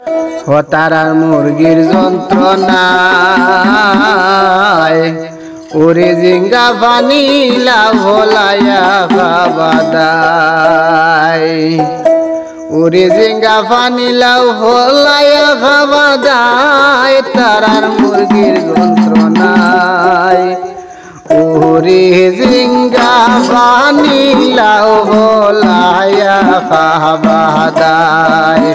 ও তারার মুরগির যন্ত্রণায় ওরে জিঙ্গা পানি লাভলায়া খাবাদায় ওরে জিঙ্গা পানি লাভলায়া খাবাদায় তারার মুরগির যন্ত্রণায় ওরে জিঙ্গা পানি লাভলায়া খাবাদায়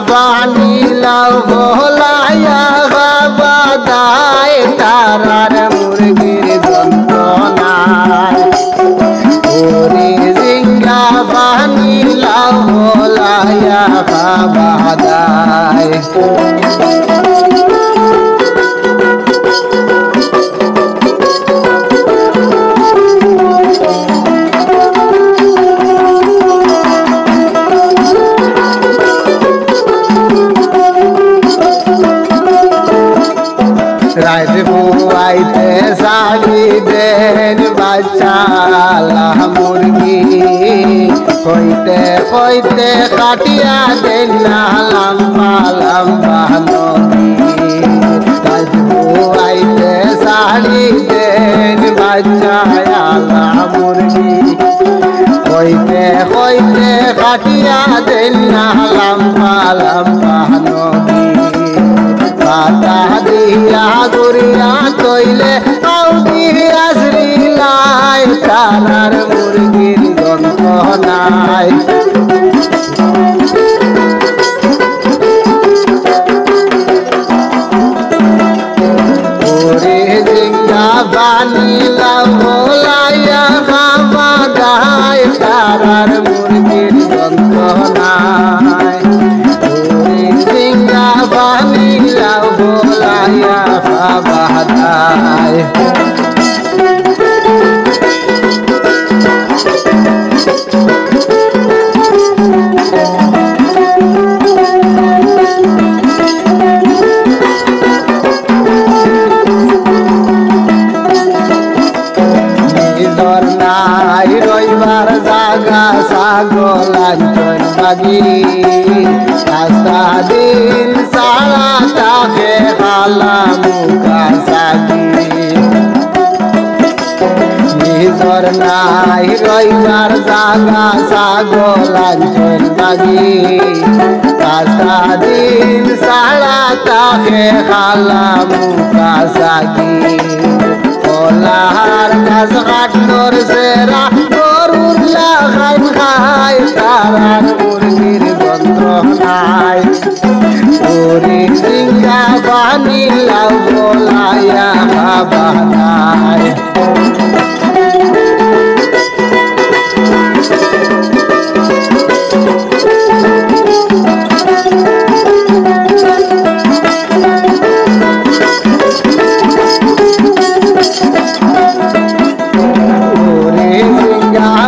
পানি লাভলায়া খাবাদায় তারার মুরগির যন্ত্রণায় ওরে জিঙ্গা পানি লাভলায়া খাবাদায় রাইতে বুয়াইতে শাড়ি দেন বাচ্চা মুরগি হইতে হইতে কাটিয়া দেন না লম্বা লম্বা নদী রাইতে বুয়াইতে শাড়ি দেন বাচ্চা মুরগি হইতে হইতে কাটিয়া দেন না লম্বা লম্বা নদী পাতা দিয়া গুড়িয়া তৈলে আসরিলাই তারার মুরগির যন্ত্রণায় ওরে জিঙ্গা পানি লাভলায়া খাবাদায় তারার মুরগির যন্ত্রণায় ওরে জিঙ্গা পানি লাভলায়া খাবাদায় নাই রইবার জাগা ছাগল আঞ্চল বাগি রাস্তা দিন সারা তাকে খালা মুখা সাগি নিজর নাই রইবার জাগা ছাগল আঞ্চল বাগি রাস্তা দিন সারা তাকে খালা মুখা সাগি ওলার কাজ কাটনোর সেরা গরুর লাগাই খাই তারার মুরগির যন্ত্রণায় ওরে জিঙ্গা পানি লাভলায়া খাবাদায়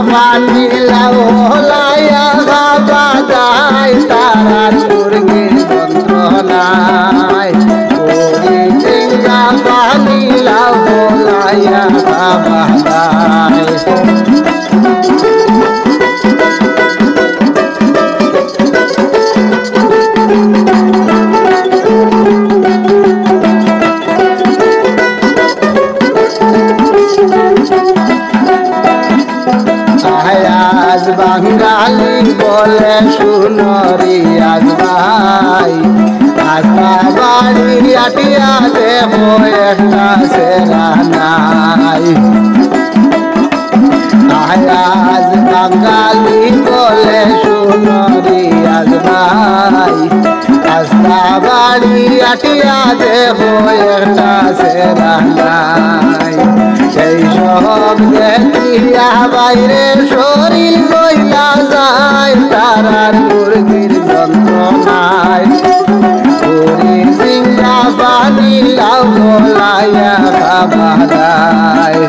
পানি লাভলায়া খাবাদায় তারার মুরগির যন্ত্রণায় ওরে জিঙ্গা পানি লাভলায়া খাবাদায় আজ বাঙালি বলে শুনরি আজ ভাই আজবা বাড়ির আটিয়া দেব একটা সেরা নাই আজ বাঙালি বলে শুনরি আজ ভাই আজবা বাড়ি আটিয়া দেব একটা সেরা নাই সেই সব দেখিয়া বাইরে শরীর গইলা যায় তারার মুরগির যন্ত্রণায় ওরে জিঙ্গা পানি লাভলায়া খাবাদায়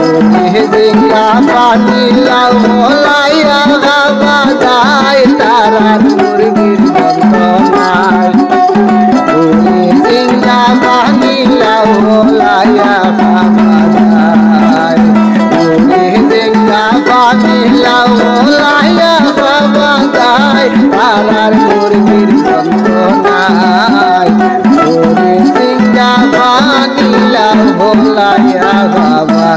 ওরে জিঙ্গা পানি লাভলায়া খাবাদায় তারার মুরগির যন্ত্রণায় ওরে নাই তারার মুরগির যন্ত্রণায় ওরে সিঙ্গা বানিলা ভোলাইয়া বাবা